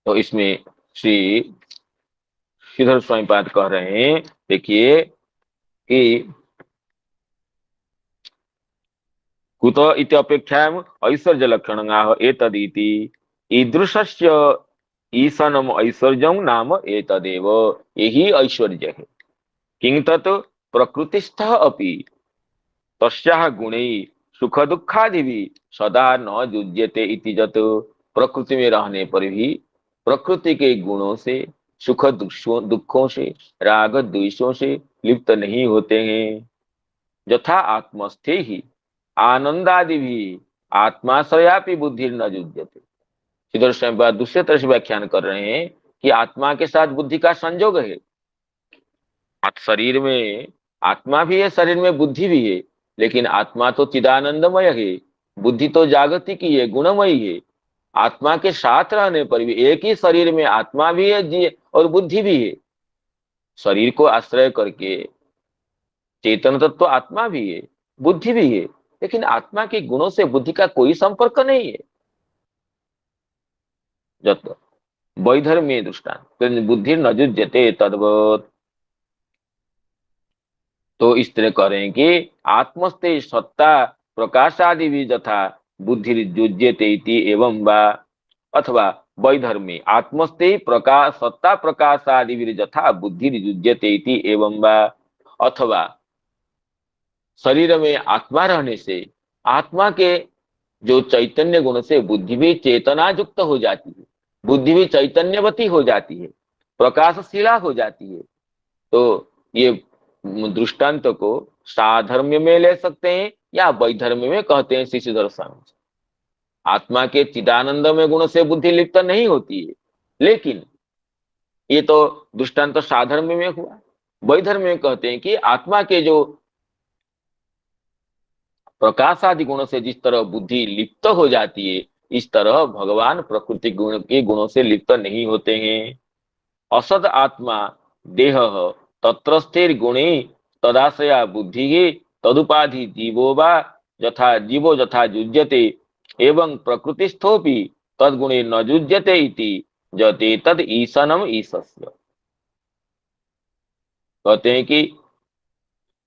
तो इसमें श्री श्रीधर स्वामीपाद कह रहे हैं, देखिए कि कुत इति अपेक्षायाम ऐश्वर्य लक्षणं एतदिति ईदृशस्य ईशनम ऐश्वर्यं नाम एतदेव, यही ऐश्वर्य है। किं तत् प्रकृतिस्थः अपि तस्याः गुणैः सुख दुखादि सदा न युज्यते इति जत, प्रकृति में रहने पर भी प्रकृति के गुणों से, सुख दुखों से, राग द्वेषों से लिप्त नहीं होते हैं। यथा आत्मस्थे ही आनंदादि भी आत्माश्रयापि बुद्धि न युज्यते। श्रीधर स्वामी दूसरे तरह से व्याख्यान कर रहे हैं कि आत्मा के साथ बुद्धि का संयोग है। शरीर में आत्मा भी है, शरीर में बुद्धि भी है, लेकिन आत्मा तो चिदानंदमय है, बुद्धि तो जागतिक ही है, गुणमयी है। आत्मा के साथ रहने पर भी एक ही शरीर में आत्मा भी है और बुद्धि भी है। शरीर को आश्रय करके चेतन तत्व तो आत्मा भी है, बुद्धि भी है, लेकिन आत्मा के गुणों से बुद्धि का कोई संपर्क नहीं है। जत वैधर्म्य दृष्टांत बुद्धि न युज्यते तद्वत्। तो इस तरह कह रहे हैं कि आत्मस्ते सत्ता प्रकाश आदि भी यथा बुद्धिर्युज्यते इति एवं वा, अथवा वैधर्मे आत्मस्ते प्रकाश सत्ता प्रकाशादि यथा बुद्धिर्युज्यते इति एवं वा, अथवा शरीर में आत्मा रहने से आत्मा के जो चैतन्य गुण से बुद्धि भी चेतना युक्त हो जाती है, बुद्धि भी चैतन्यवती हो जाती है, प्रकाशशीला हो जाती है। तो ये दृष्टांत को साधर्म्य में ले सकते हैं या वैधर्म्य में कहते हैं शिशु दर्शन। आत्मा के चिदानंद में गुण से बुद्धि लिप्त नहीं होती है, लेकिन ये तो दृष्टांत साधर्म्य में हुआ। वैधर्म्य में कहते हैं कि आत्मा के जो प्रकाश आदि गुणों से जिस तरह बुद्धि लिप्त हो जाती है, इस तरह भगवान प्रकृति गुण के गुणों से लिप्त नहीं होते हैं। असद आत्मा देह तत्रस्थिर गुणे तदाश्रया बुद्धि तदुपाधि जीवो यथा युज्यते एवं प्रकृतिस्थोपि तद्गुणे न युज्यते इति जते तद ईशनम ईशस्य। कहते हैं कि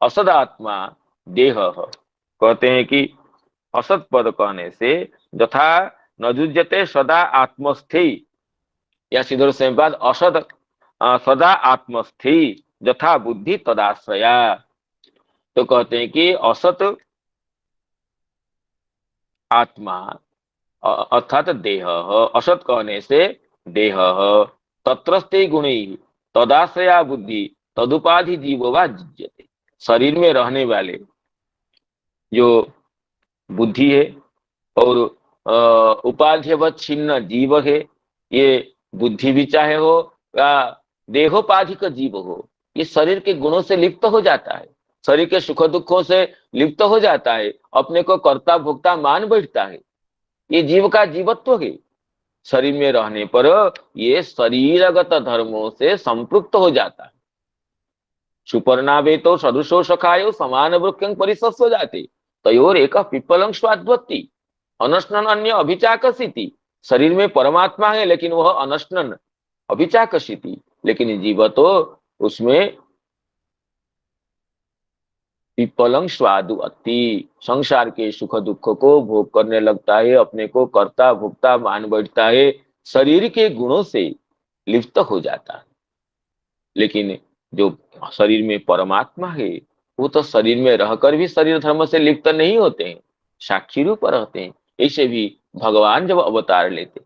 असद आत्मा देह, कहते हैं कि असत पद कहने से यथा न युज्यते सदा आत्मस्थि, या सीधे से बाद असद सदा आत्मस्थि यथा बुद्धि तदाश्रया। तो कहते हैं कि असत आत्मा अर्थात देह, असत कहने से देह तत्रस्ते गुणी तदाश्रया बुद्धि तदुपाधि जीवो वा युज्यते। शरीर में रहने वाले जो बुद्धि है और उपाधिवत छिन्न जीव है, ये बुद्धि भी चाहे हो या देहोपाधिक जीव हो, ये शरीर के गुणों से लिप्त हो जाता है, शरीर के सुख दुखों से लिप्त हो जाता है, अपने को कर्ता भोक्ता मान बैठता है। ये जीव का जीवत्व है। शरीर में रहने पर ये शरीरगत धर्मों से संपृक्त हो जाता है। सुपर्णावे तो सदृशो सखायो समान वृक्षं परिशस्व जाते तयोर एक पिप्पलं स्वाद्वत्ति अनश्नन अन्य अभिचाकसिति। शरीर में परमात्मा है लेकिन वह अनश्नन अभिचाकसिति, लेकिन जीव तो उसमें पिप्पलं स्वादुअति, संसार के सुख दुख को भोग करने लगता है, अपने को कर्ता भोक्ता मान बैठता है, शरीर के गुणों से लिप्त हो जाता है। लेकिन जो शरीर में परमात्मा है वो तो शरीर में रहकर भी शरीर धर्म से लिप्त नहीं होते हैं, साक्षी रूप रहते हैं। ऐसे भी भगवान जब अवतार लेते,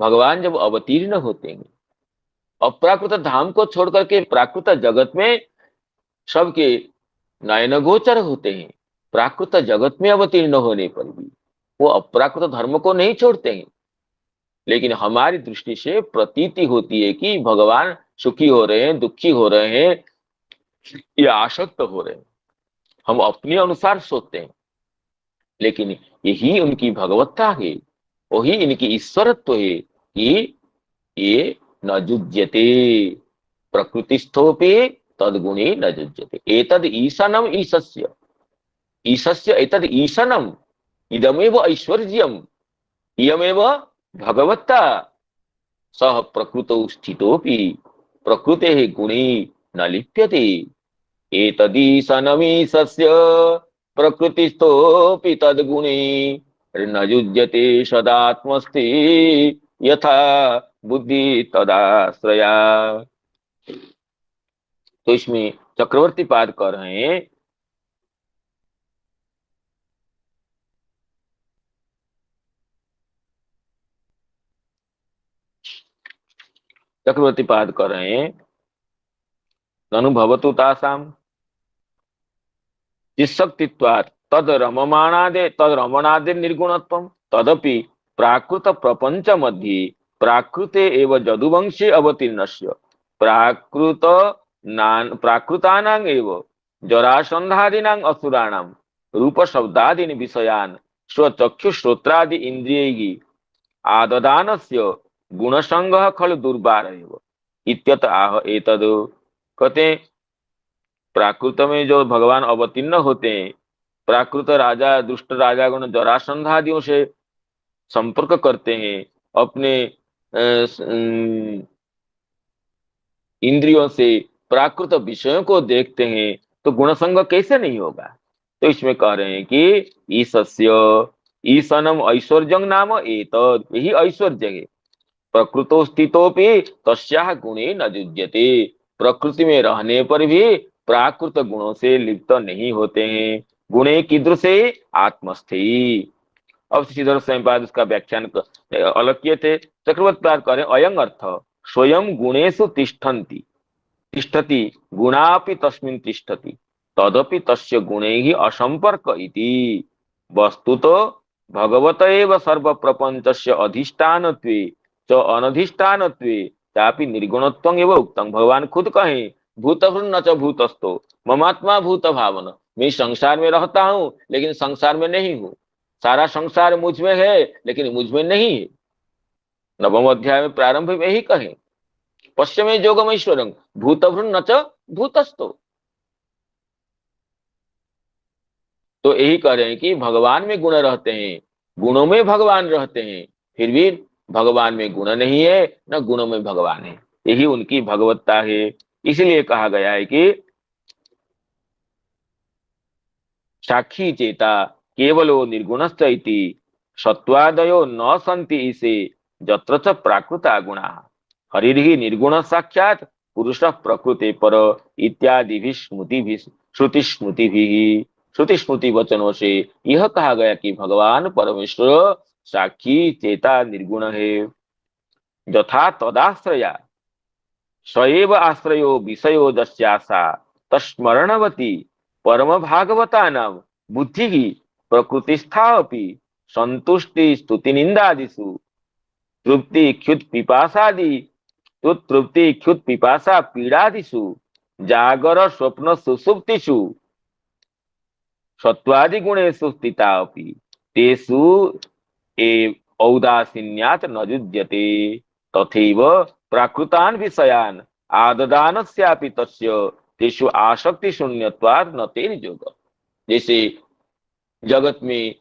भगवान जब अवतीर्ण होते हैं, अप्राकृत धाम को छोड़ करके प्राकृत जगत में सबके नयन गोचर होते हैं, प्राकृत जगत में अवतीर्ण होने पर भी वो अप्राकृत धर्म को नहीं छोड़ते हैं। लेकिन हमारी दृष्टि से प्रतीति होती है कि भगवान सुखी हो रहे हैं, दुखी हो रहे हैं या आसक्त हो रहे हैं, हम अपने अनुसार सोचते हैं। लेकिन यही उनकी भगवत्ता है, वही इनकी ईश्वरत्व है कि ये न युज्यते प्रकृतिस्थोपि तद्गुणे न युज्यते एतद ईशनम ईशस्य, ईशस्य एतद ईशनम इदमेव ऐश्वर्यम इयमेव भगवत्ता सह प्रकृतौ स्थितोपि प्रकृतेः गुणे न लिप्यते एतदीशनमीशस्य प्रकृतिस्थोपि तद्गुणे न युज्यते सदात्मस्ति यथा बुद्धि तदाश्रया। तो इसमें चक्रवर्ती पाद कर रहे हैं चक्रवर्ती पाद कर रहे हैं ननु भवतु तासाम चिशक्तित्वात् तद रमणादे निर्गुणत्वम तदपि प्राकृत प्रपंच मध्ये प्राकृते एव जदुवंशे अवतीर्णस्य प्राकृतानां एव जरासंधादीनां असुराणां रूप शब्दादीन विषयान् स्वचक्षुश्रोत्रादि इंद्रियैः आददानस्य गुणसंगः खलु दुर्बारः इत्यत आह एतद्। कहते प्राकृत में जो भगवान अवतीर्ण होते हैं, प्राकृत राजा दुष्ट राजा गण जरासंधादियों से संपर्क करते हैं, अपने इंद्रियों से प्राकृत विषयों को देखते हैं, तो गुणसंग कैसे नहीं होगा। तो इसमें कह रहे हैं कि ईशस्य ईशनम ऐश्वर्यं नाम एतद, यही ऐश्वर्य है। प्रकृतो स्थितोपि तस्याह गुणे न युज्यते, प्रकृति में रहने पर भी प्राकृत गुणों से लिप्त नहीं होते हैं। गुणे कीदृशे आत्मस्थी। अब श्रीधर स्वयंपाद उसका व्याख्यान अलग किए थे। चक्रवर्ती प्रार करें अयं अर्थ स्वयं गुणेषु तिष्ठन्ति तिष्ठति गुणापि तस्मिन् तिष्ठति तदपि तस्य गुणैः असंपर्क इति। वस्तुतो भगवत एव सर्व प्रपंचस्य अधिष्ठानत्वे च अनधिष्ठानत्वे चापि निर्गुणत्वं एव उक्तं। भगवान खुद कहें भूतभृन्न न च भूतस्थो ममात्मा भूत भावन, मैं संसार में रहता हूँ लेकिन संसार में नहीं हूँ, सारा संसार मुझ में है लेकिन मुझ में नहीं है। नवम अध्याय में प्रारंभ में ही कहें पश्चिमे जोगम ईश्वरं भूतभृन्न न च भूतस्थो। तो यही कह रहे हैं कि भगवान में गुण रहते हैं, गुणों में भगवान रहते हैं, फिर भी भगवान में गुण नहीं है न गुणों में भगवान है, यही उनकी भगवत्ता है। इसलिए कहा गया है कि साक्षी चेता केवलो निर्गुणश्च इति सत्वादयो न सन्ति इसे जत्र च प्राकृता गुणा हरिर्हि निर्गुण साक्षात पुरुष प्रकृते पर इत्यादि स्मृति श्रुति स्मृति वचनों से यह कहा गया कि भगवान परमेश्वर साक्षी चेता निर्गुण है। यथा तदाश्रया सएव आश्रयो विषयो दस्यासा तस्मरणवती परम भागवता नाम बुद्धि ही प्रकृतिस्था अपि संतुष्टि स्तुति निंदादिषु तृप्ति क्षुत पिपासादि तृप्ति क्षुत पिपासा पीड़ादिषु जागर स्वप्न सुसुप्तिषु सत्वादि गुणेषु स्थिता अपि तेषु औदासीन्यात् न युज्यते तथैव प्राकृतान् विषयान् आददानस्यापि तस्य तेषु आसक्ति शून्यत्वात् न तेर्योग। जैसे जगत में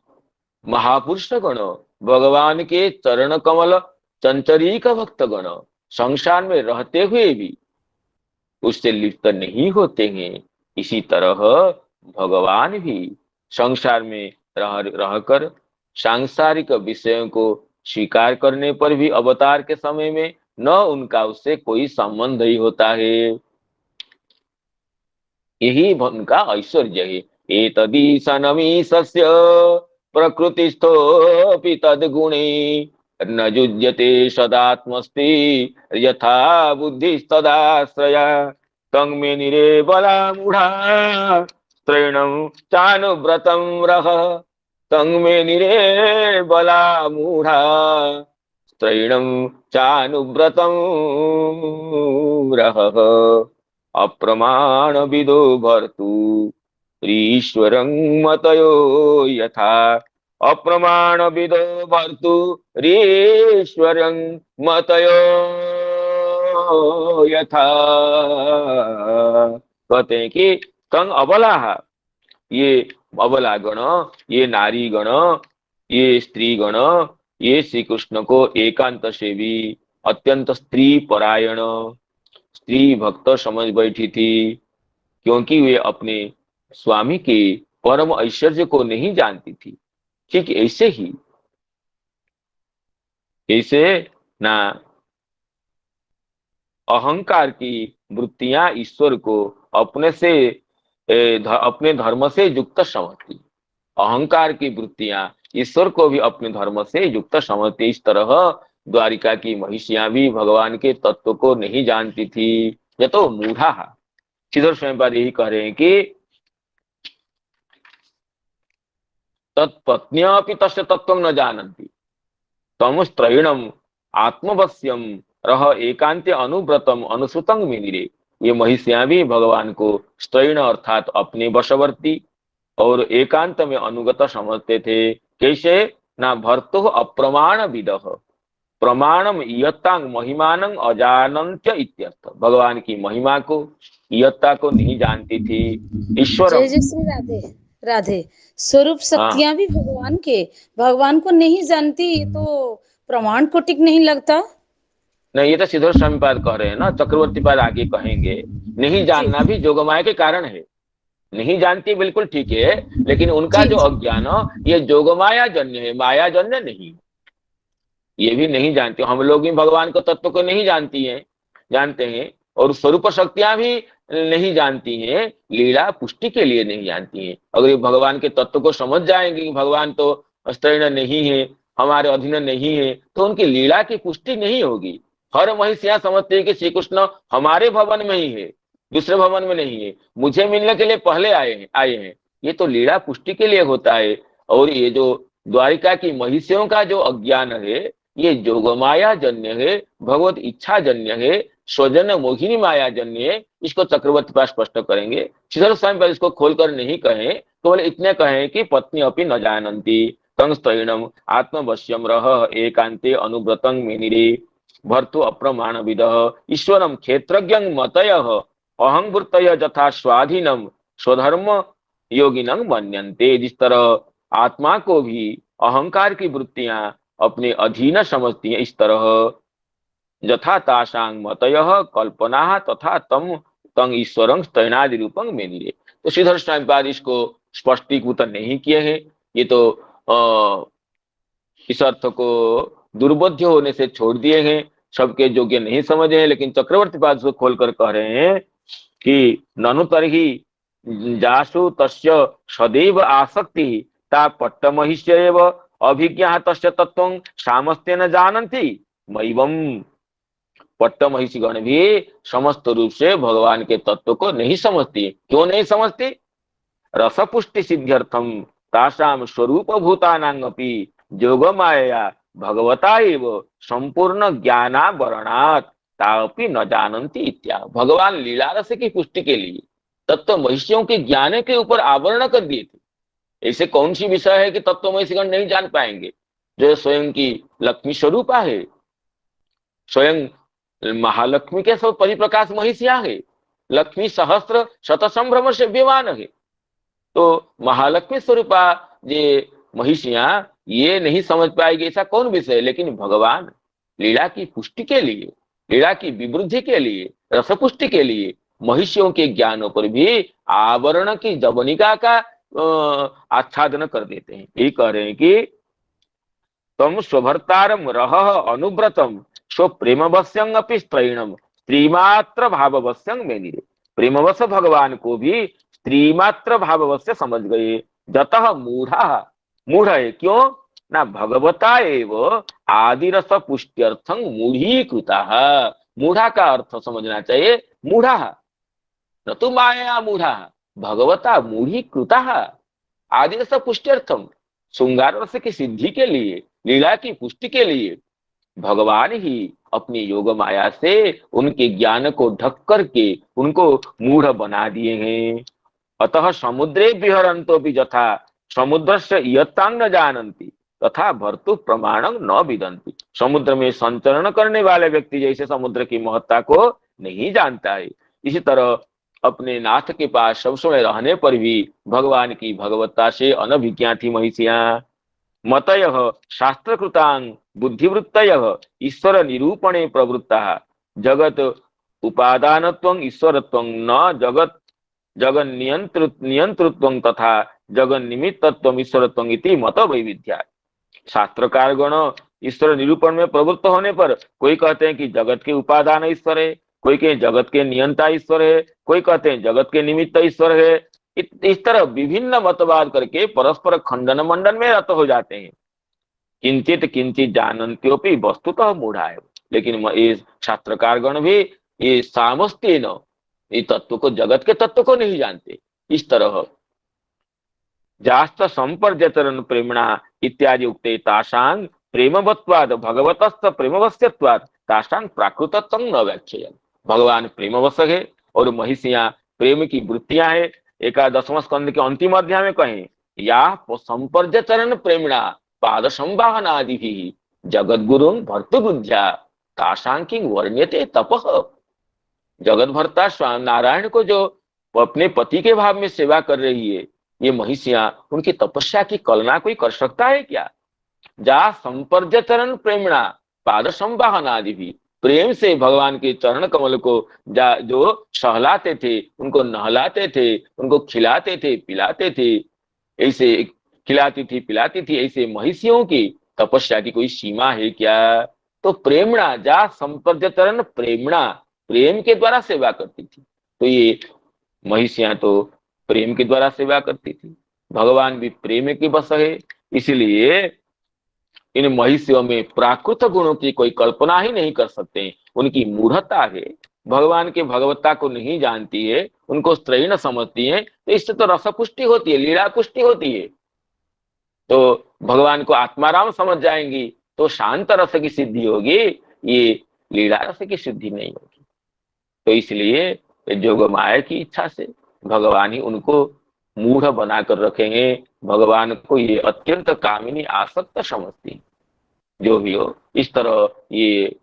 महापुरुष गण भगवान के चरण कमल चंचरीक भक्त गण संसार में रहते हुए भी उससे लिप्त नहीं होते हैं, इसी तरह भगवान भी संसार में रहकर सांसारिक विषयों को स्वीकार करने पर भी अवतार के समय में न उनका उससे कोई संबंध ही होता है। यही उनका ऐश्वर्य है। एतदीशनमीशस्य प्रकृतिस्थोऽपि तद्गुणे न युज्यते सदात्मस्ति यथा बुद्धिस्तदाश्रया तं मे निरे बलामूढ़ा त्रैणं चानुव्रतं रह तं मे निरे बलामूढ़ा त्रैणं चानुव्रतं रह अप्रमाण विदो भर्तु ईश्वरं मतयो यथा अप्रमाण विदो भर्तु ईश्वरं मतयो यथा। कहते हैं कि तंग अबला, ये अबला गण, ये नारी गण, ये स्त्री गण, ये श्री कृष्ण को एकांत से भी अत्यंत स्त्री परायण स्त्री भक्त समझ बैठी थी, क्योंकि वे अपने स्वामी के परम ऐश्वर्य को नहीं जानती थी। ठीक ऐसे ही ऐसे ना अहंकार की वृत्तियां ईश्वर को अपने से अपने धर्म से युक्त समझती, अहंकार की वृत्तियां ईश्वर को भी अपने धर्म से युक्त समझती। इस तरह द्वारिका की महिषियां भी भगवान के तत्व को नहीं जानती थी। यह तो मूढ़ा। श्रीधर स्वयंपाद यही कह रहे हैं कि तत्पत्न्यपि तस्य तत्वं न जानन्ति तमुस्त्रयणम आत्मवश्यम रह एकांते अनुव्रतम अनुसुतं मिनिरे। ये महिषियां भी भगवान को स्त्रैण अर्थात अपने वशवर्ती और एकांत में अनुगत समझते थे। कैसे ना भर्तु अप्रमाण विदः प्रमाणम इयत्तांग महिमानं अजानन्त्य इत्यर्थ। भगवान की महिमा को इयत्ता को नहीं जानती थी। ईश्वर जय जय श्री राधे राधे। स्वरूप शक्तियां भी भगवान को नहीं जानती, ये तो प्रमाण को टिक नहीं लगता। नहीं, ये तो श्रीधर स्वामीपाद कह रहे हैं ना, चक्रवर्ती पाद आगे कहेंगे नहीं जानना भी जोगमाया के कारण है। नहीं जानती, बिल्कुल ठीक है, लेकिन उनका जी जो जी। अज्ञान ये जोगमाया जन्य है, माया जन्य नहीं। ये भी नहीं जानते, हम लोग भी भगवान के तत्व को नहीं जानती हैं, जानते हैं, और स्वरूप शक्तियां भी नहीं जानती हैं, लीला पुष्टि के लिए नहीं जानती हैं। अगर ये भगवान के तत्व को समझ जाएंगे कि भगवान तो स्तरीण नहीं है, हमारे अधीन नहीं है, तो उनकी लीला की पुष्टि नहीं होगी। हर महिषियां समझते हैं कि श्री कृष्ण हमारे भवन में ही है, दूसरे भवन में नहीं है, मुझे मिलने के लिए पहले आए हैं। ये तो लीला पुष्टि के लिए होता है। और ये जो द्वारिका की महिषियों का जो अज्ञान है, ये जोगमाया जन्य है, भगवत इच्छा जन्य है, स्वजन मोहिनी माया जन्य है। इसको चक्रवर्ती पास स्पष्ट करेंगे, श्रीधर स्वामी पर इसको खोलकर नहीं कहें, केवल इतने कहें कि पत्नी अपनी न जानती तंस्तैणम आत्मवश्यम रह एकांते अनुव्रतं मेनिरे भर्तु अप्रमाण विद ईश्वरम क्षेत्रज्ञं मतयः अहंवृत्तय यथा स्वाधीनम स्वधर्म योगिनं मन्यन्ते। जिस तरह आत्मा को भी अहंकार की वृत्तियां अपने अधीन समझती हैं, इस तरह यथा तासांग मतयः कल्पना तथा तम तंग ईश्वरं तैनादि रूपं मेनिरे। तो श्रीधर स्वामीपाद इसको स्पष्टीकृत नहीं किए हैं। ये तो इस अर्थ को दुर्बोध्य होने से छोड़ दिए हैं, सबके योग्य नहीं समझे हैं। लेकिन चक्रवर्ती पाद उसको खोलकर कह रहे हैं कि ननु तरहि जासु तस्य सदैव आसक्ति ता पट्टमहिष्य एव अभिज्ञा तस्य तत्वं सामस्तेन जानन्ति मैवम। पट्टमहिषीगण भी समस्त रूप से भगवान के तत्व को नहीं समझती। क्यों नहीं समझती? रसपुष्टि सिद्ध्यर्थम तासाम स्वरूप भूतानांगपि जोगमाया भगवता एव संपूर्ण ज्ञानावरणात् तापि न जानन्ति इत्या। भगवान लीला रस की पुष्टि के लिए तत्व महिषियों के ज्ञान के ऊपर आवरण कर दिए थे। ऐसे कौन सी विषय है कि तत्व महिषीगण नहीं जान पाएंगे? जो स्वयं की लक्ष्मी स्वरूपा है, स्वयं महालक्ष्मी के सब परिप्रकाश महिषिया है, लक्ष्मी सहस्त्र शत संभ्रम से विमान है। तो महालक्ष्मी स्वरूपा ये महिषियां ये नहीं समझ पाएगी, ऐसा कौन विषय है? लेकिन भगवान लीला की पुष्टि के लिए, लीला की विवृद्धि के लिए, रस पुष्टि के लिए महिषियों के ज्ञानों पर भी आवरण की जवनिका का आच्छादन कर देते हैं। ये कह रहे हैं कि तम स्वभर्तारम रह अनुव्रतम स्व प्रेमवश्यं अपि स्त्रैणम स्त्रीमात्र भाववश्यं मेनिरे। प्रेमवश भगवान को भी स्त्रीमात्र भाववश्य समझ गए। जतः मूढ़ा, मूढ़ है क्यों ना भगवता एव आदिरस पुष्ट्यर्थं मूढ़ीकृता। मूढ़ा का अर्थ समझना चाहिए मूढ़ा, न तो माया मूढ़ा, भगवता मूढ़ीकृता आदिरस पुष्ट्यर्थम। श्रृंगार रस की सिद्धि के लिए, लीला की पुष्टि के लिए भगवान ही अपनी योग माया से उनके ज्ञान को ढक करके उनको मूढ़ बना दिए हैं। अतः समुद्रे विहरन्तो भी यथा समुद्र से यत्तांग न जानन्ति तथा भर्तु प्रमाणं न विदन्ति। समुद्र में संचरण करने वाले व्यक्ति जैसे समुद्र की महत्ता को नहीं जानता है, इसी तरह अपने नाथ के पास सब समय रहने पर भी भगवान की भगवत्ता से अनभिज्ञा थी महिषियां। मतयः शास्त्रकृतां बुद्धिवृत्तयः ईश्वर निरूपणे प्रवृत्ताः जगत उपादानत्वं ईश्वरत्वं न जगत जगन नियंतृत्वं तथा जगन निमित्तत्वं ईश्वरत्वं इति मत वैविध्या। शास्त्रकार गण ईश्वर निरूपण में प्रवृत्त होने पर कोई कहते हैं कि जगत के उपादान ईश्वर है, कोई कहे जगत के नियंता ईश्वर है, कोई कहते हैं जगत के निमित्त ईश्वर है। इस तरह विभिन्न मतवाद करके परस्पर खंडन मंडन में रत हो जाते हैं। किंचित किंचित जानन्त्योपि वस्तुतः मूढ़ा है। लेकिन ये शास्त्रकार गण भी ये सामस्तेन ये तत्व को, जगत के तत्व को नहीं जानते। इस तरह जास्त संपर्जतरन प्रेमणा इत्यादि उक्ते तासांग प्रेमवत्वाद भगवतस्थ प्रेमवश्यत्वाद तासांग प्राकृतत्वं न व्याख्येयम्। भगवान प्रेमवश है और महिषियां प्रेम की वृत्तियां है। एकादशम स्कंद के अंतिम अध्याय में कहें या संपर्जतरन प्रेमणा पाद संवाहनादि भी जगत गुरु भर्तुबुद्ध्या तासांग किं वर्ण्यते तपः। जगत भर्ता स्वामी नारायण को जो अपने पति के भाव में सेवा कर रही है, ये महिषियां उनकी तपस्या की कल्पना कोई कर सकता है क्या? जा संपर्जतरन प्रेमणा पाद संवाहनादि भी, प्रेम से भगवान के चरण कमल को जो सहलाते थे, उनको नहलाते थे, उनको खिलाते थे, पिलाते थे, ऐसे खिलाती थी पिलाती थी, ऐसे महिषियों की तपस्या की कोई सीमा है क्या? तो प्रेमणा जा संपर्जतरन प्रेमणा, प्रेम के द्वारा सेवा करती थी। तो ये महिषियां तो प्रेम के द्वारा सेवा करती थी, भगवान भी प्रेम के बस है, इसलिए इन महिषियों में प्राकृत गुणों की कोई कल्पना ही नहीं कर सकते। उनकी मूढ़ता है, भगवान के भगवत्ता को नहीं जानती है, उनको स्त्रैण समझती है, तो इससे तो रस पुष्टि होती है, लीला पुष्टि होती है। तो भगवान को आत्माराम समझ जाएंगी तो शांत रस की सिद्धि होगी, ये लीला रस की सिद्धि नहीं होगी। तो इसलिए जोग माया की इच्छा से भगवान ही उनको मूढ़ बनाकर रखेंगे। भगवान को ये अत्यंत कामिनी आसक्त समझती, जो भी हो। इस तरह ये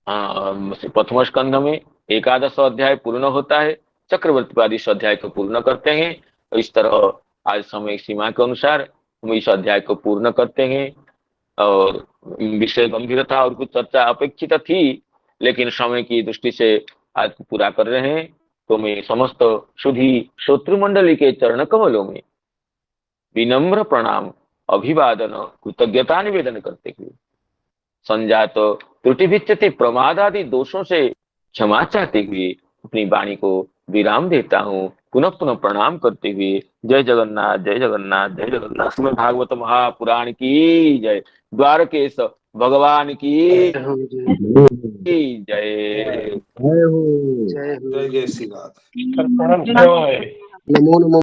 प्रथम स्कंध में 11 अध्याय पूर्ण होता है, चक्रवर्ती इस अध्याय को पूर्ण करते हैं। और इस तरह आज समय सीमा के अनुसार हम इस अध्याय को पूर्ण करते हैं। और विषय गंभीरता और कुछ चर्चा अपेक्षित थी, लेकिन समय की दृष्टि से आज पूरा कर रहे हैं। तो मैं समस्त सुधी श्रोतृ मंडली के चरण कमलों में विनम्र प्रणाम, अभिवादन, कृतज्ञता निवेदन करते हुए, संजात त्रुटि विच्युति प्रमाद आदि दोषों से क्षमा चाहते हुए अपनी वाणी को विराम देता हूँ। पुनः पुनः प्रणाम करते हुए जय जगन्नाथ, जय जगन्नाथ, जय जगन्नाथ। श्रीमद् भागवत महापुराण की जय, द्वारकेश भगवान की जय। जय जय श्री राधे। नमो नमो।